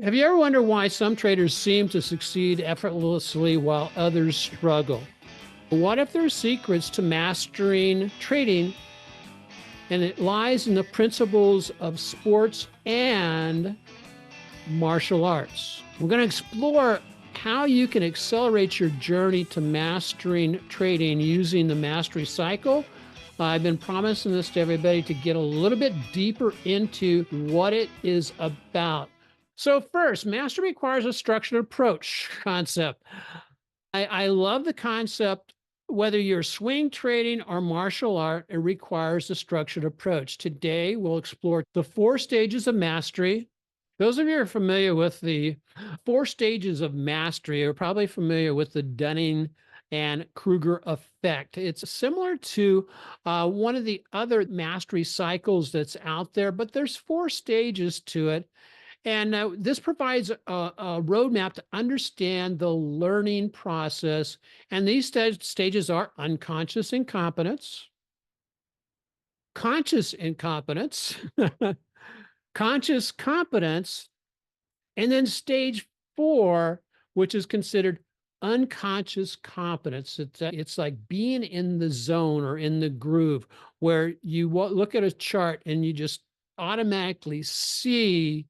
Have you ever wondered why some traders seem to succeed effortlessly while others struggle? What if there's secrets to mastering trading and it lies in the principles of sports and martial arts? We're going to explore how you can accelerate your journey to mastering trading using the mastery cycle. I've been promising this to everybody to get a little bit deeper into what it is about. So first, mastery requires a structured approach concept. I love the concept. Whether you're swing trading or martial art, it requires a structured approach. Today, we'll explore the 4 stages of mastery. Those of you who are familiar with the 4 stages of mastery are probably familiar with the Dunning and Kruger effect. It's similar to one of the other mastery cycles that's out there, but there's 4 stages to it. And this provides a roadmap to understand the learning process. And these stages are unconscious incompetence, conscious incompetence, conscious competence, and then stage 4, which is considered unconscious competence. It's like being in the zone or in the groove where you look at a chart and you just automatically see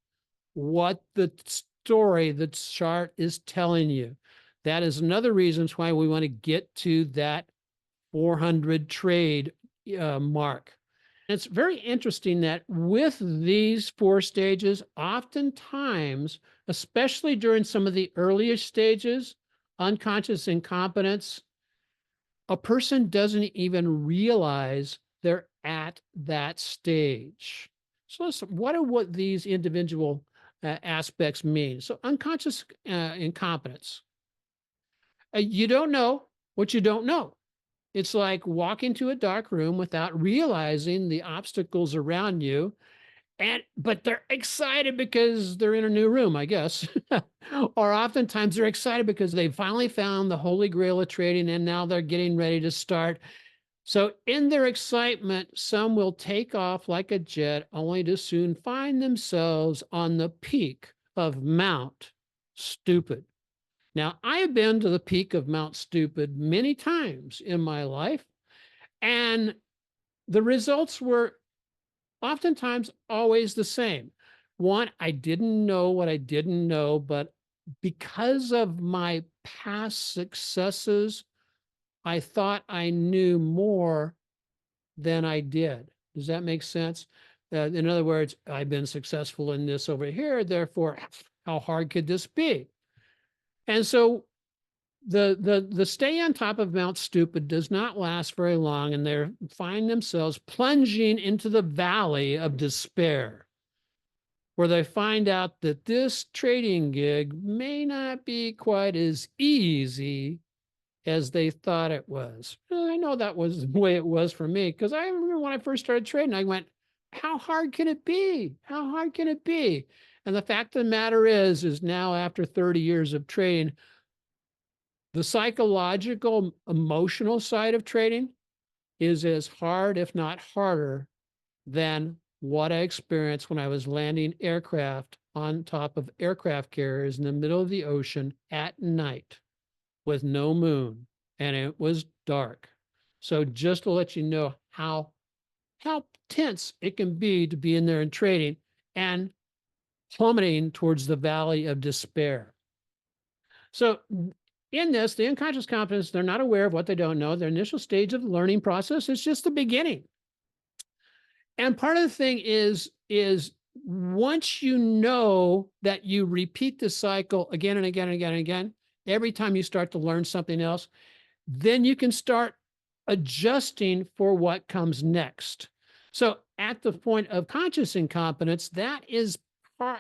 what the story the chart is telling you. That is another reason why we want to get to that 400 trade mark. It's very interesting that with these 4 stages, oftentimes, especially during some of the earlier stages, unconscious incompetence, a person doesn't even realize they're at that stage. So listen, what these individual aspects mean? So unconscious incompetence. You don't know what you don't know. It's like walking to a dark room without realizing the obstacles around you. But they're excited because they're in a new room, I guess. Or oftentimes they're excited because they finally found the holy grail of trading and now they're getting ready to start. So in their excitement, some will take off like a jet only to soon find themselves on the peak of Mount Stupid. Now, I have been to the peak of Mount Stupid many times in my life, and the results were oftentimes always the same. One, I didn't know what I didn't know, but because of my past successes, I thought I knew more than I did. Does that make sense? In other words, I've been successful in this over here, therefore, how hard could this be? And so the stay on top of Mount Stupid does not last very long, and they find themselves plunging into the valley of despair, where they find out that this trading gig may not be quite as easy as they thought it was. I know that was the way it was for me, because I remember when I first started trading, I went, how hard can it be? How hard can it be? And the fact of the matter is now after 30 years of trading, the psychological, emotional side of trading is as hard, if not harder, than what I experienced when I was landing aircraft on top of aircraft carriers in the middle of the ocean at night with no moon, and it was dark. So just to let you know how tense it can be to be in there and trading and plummeting towards the valley of despair. So in this, the unconscious competence, they're not aware of what they don't know. Their initial stage of the learning process is just the beginning. And part of the thing is once you know that you repeat the cycle again and again and again and again, every time you start to learn something else, then you can start adjusting for what comes next. So at the point of conscious incompetence, that is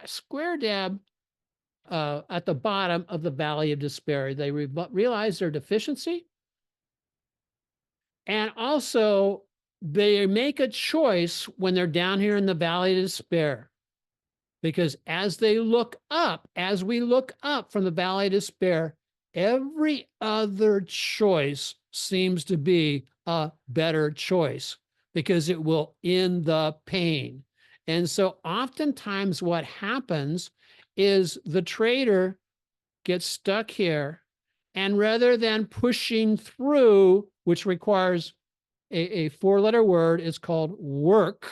square dab at the bottom of the valley of despair. They realize their deficiency, and also they make a choice when they're down here in the valley of despair. Because as they look up, as we look up from the valley of despair, every other choice seems to be a better choice because it will end the pain. And so oftentimes what happens is the trader gets stuck here, and rather than pushing through, which requires a four-letter word, it's called work,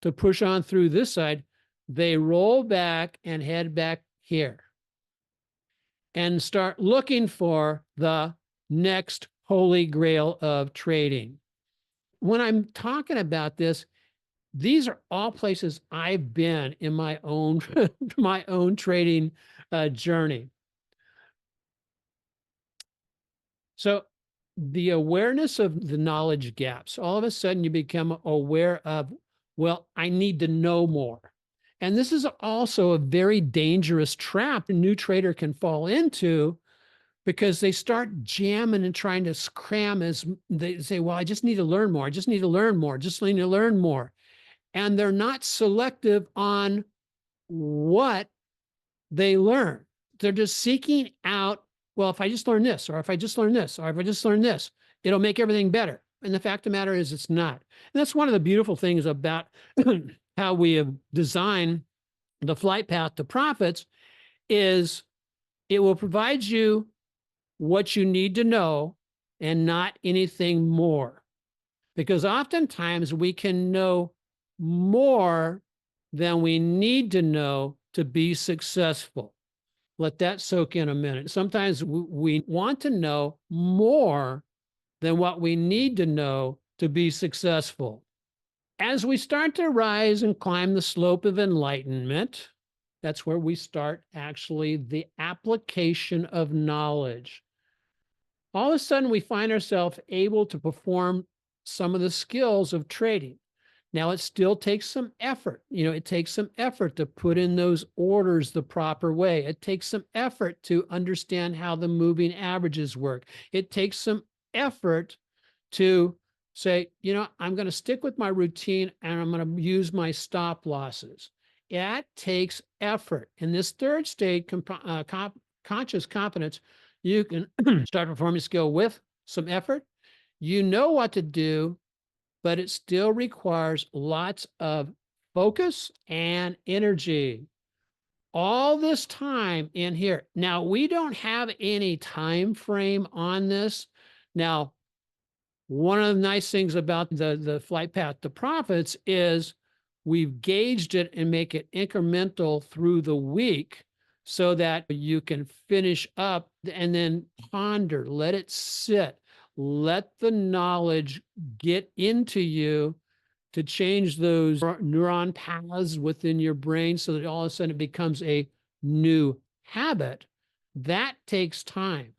to push on through this side, they roll back and head back here and start looking for the next holy grail of trading. When I'm talking about this, these are all places I've been in my own my own trading journey. So the awareness of the knowledge gaps, all of a sudden you become aware of, well, I need to know more. And this is also a very dangerous trap a new trader can fall into, because they start jamming and trying to cram, as they say, well, I just need to learn more. I just need to learn more. Just need to learn more. And they're not selective on what they learn. They're just seeking out, well, if I just learn this, or if I just learn this, or if I just learn this, it'll make everything better. And the fact of the matter is, it's not. And that's one of the beautiful things about how we have designed the flight path to profits, is it will provide you what you need to know and not anything more. Because oftentimes we can know more than we need to know to be successful. Let that soak in a minute. Sometimes we want to know more than what we need to know to be successful. As we start to rise and climb the slope of enlightenment, that's where we start actually the application of knowledge. All of a sudden, we find ourselves able to perform some of the skills of trading. Now, it still takes some effort. It takes some effort to put in those orders the proper way. It takes some effort to understand how the moving averages work. It takes some effort to say, I'm going to stick with my routine and I'm going to use my stop losses. It takes effort. In this third state, conscious competence, you can start performing skill with some effort. You know what to do, but it still requires lots of focus and energy. All this time in here. Now, we don't have any time frame on this. Now, one of the nice things about the flight path to profits is we've gauged it and make it incremental through the week, so that you can finish up and then ponder, let it sit, let the knowledge get into you to change those neuron paths within your brain, so that all of a sudden it becomes a new habit. That takes time.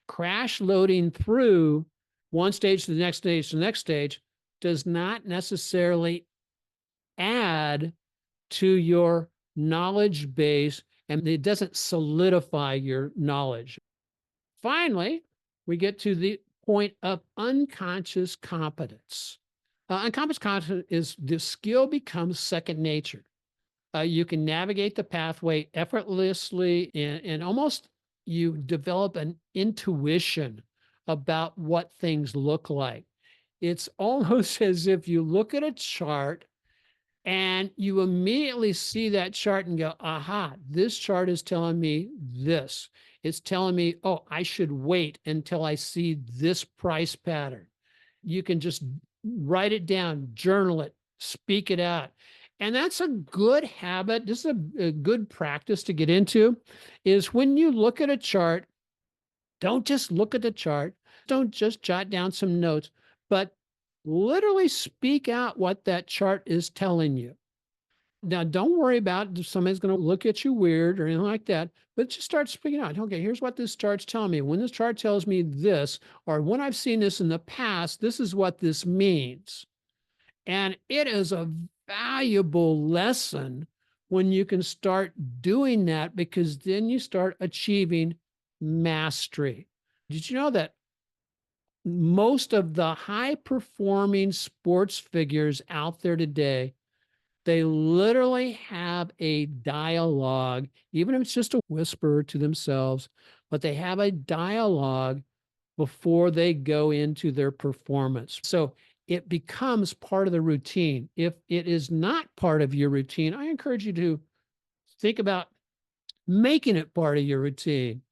Crash loading through one stage to the next stage to the next stage does not necessarily add to your knowledge base, and it doesn't solidify your knowledge. Finally, we get to the point of unconscious competence. Unconscious competence is the skill becomes second nature. You can navigate the pathway effortlessly, and almost you develop an intuition about what things look like. It's almost as if you look at a chart and you immediately see that chart and go, aha, this chart is telling me this. It's telling me, oh, I should wait until I see this price pattern. You can just write it down, journal it, speak it out. And that's a good habit. This is a good practice to get into, is when you look at a chart, don't just look at the chart. Don't just jot down some notes, but literally speak out what that chart is telling you. Now, don't worry about if somebody's going to look at you weird or anything like that, but just start speaking out. Okay, here's what this chart's telling me. When this chart tells me this, or when I've seen this in the past, this is what this means. And it is a valuable lesson when you can start doing that, because then you start achieving mastery. Did you know that most of the high performing sports figures out there today, they literally have a dialogue, even if it's just a whisper to themselves, but they have a dialogue before they go into their performance. So it becomes part of the routine. If it is not part of your routine, I encourage you to think about making it part of your routine.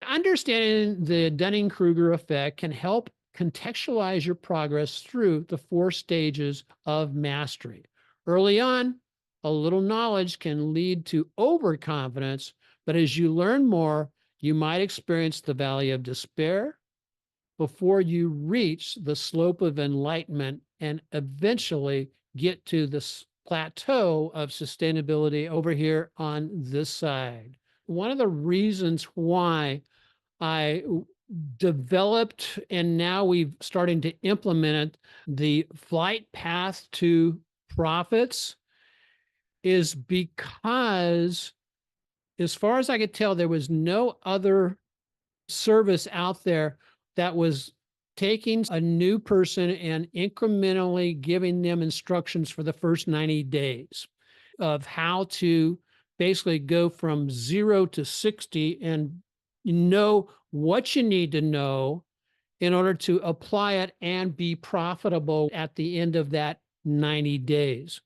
Understanding the Dunning-Kruger effect can help contextualize your progress through the 4 stages of mastery. Early on, a little knowledge can lead to overconfidence, but as you learn more, you might experience the valley of despair before you reach the slope of enlightenment and eventually get to this plateau of sustainability over here on this side. One of the reasons why I developed and now we've starting to implement the flight path to profits is because, as far as I could tell, there was no other service out there that was taking a new person and incrementally giving them instructions for the first 90 days of how to basically go from 0 to 60 and know what you need to know in order to apply it and be profitable at the end of that 90 days.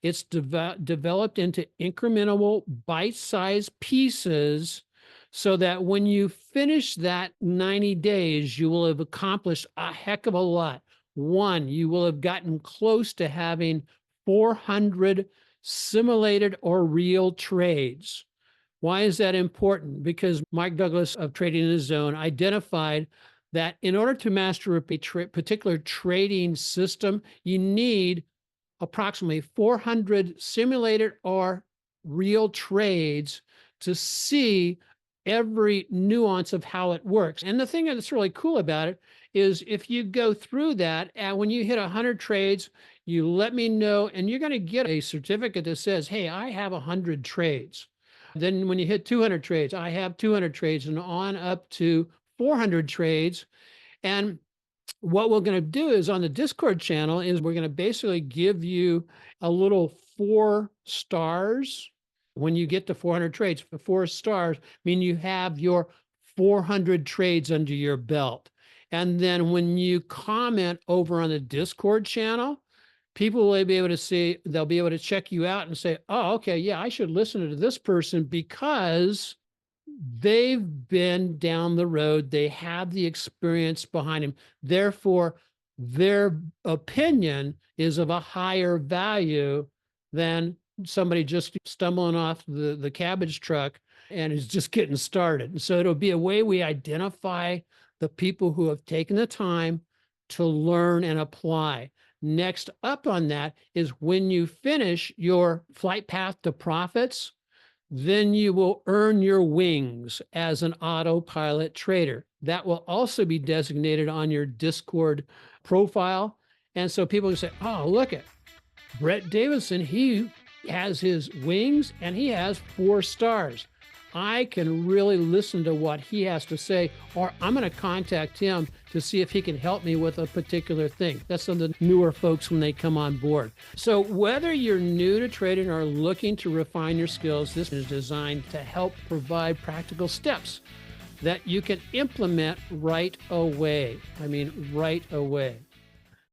It's developed into incremental bite-sized pieces so that when you finish that 90 days, you will have accomplished a heck of a lot. One, you will have gotten close to having 400 simulated or real trades. Why is that important? Because Mike Douglas of Trading in the Zone identified that in order to master a particular trading system, you need approximately 400 simulated or real trades to see every nuance of how it works. And the thing that's really cool about it is if you go through that, and when you hit 100 trades, you let me know, and you're going to get a certificate that says, hey, I have 100 trades. Then when you hit 200 trades, I have 200 trades, and on up to 400 trades. And what we're going to do is on the Discord channel is we're going to basically give you a little 4 stars when you get to 400 trades. 4 stars mean you have your 400 trades under your belt. And then when you comment over on the Discord channel, people will be able to see, they'll be able to check you out and say, oh, okay, yeah, I should listen to this person because they've been down the road. They have the experience behind them. Therefore, their opinion is of a higher value than somebody just stumbling off the cabbage truck and is just getting started. And so it'll be a way we identify the people who have taken the time to learn and apply. Next up on that is when you finish your flight path to profits, then you will earn your wings as an autopilot trader. That will also be designated on your Discord profile. And so people can say, oh, look at Brett Davidson. He has his wings and he has 4 stars. I can really listen to what he has to say, or I'm going to contact him to see if he can help me with a particular thing. That's on the newer folks when they come on board. So whether you're new to trading or looking to refine your skills, this is designed to help provide practical steps that you can implement right away. I mean, right away.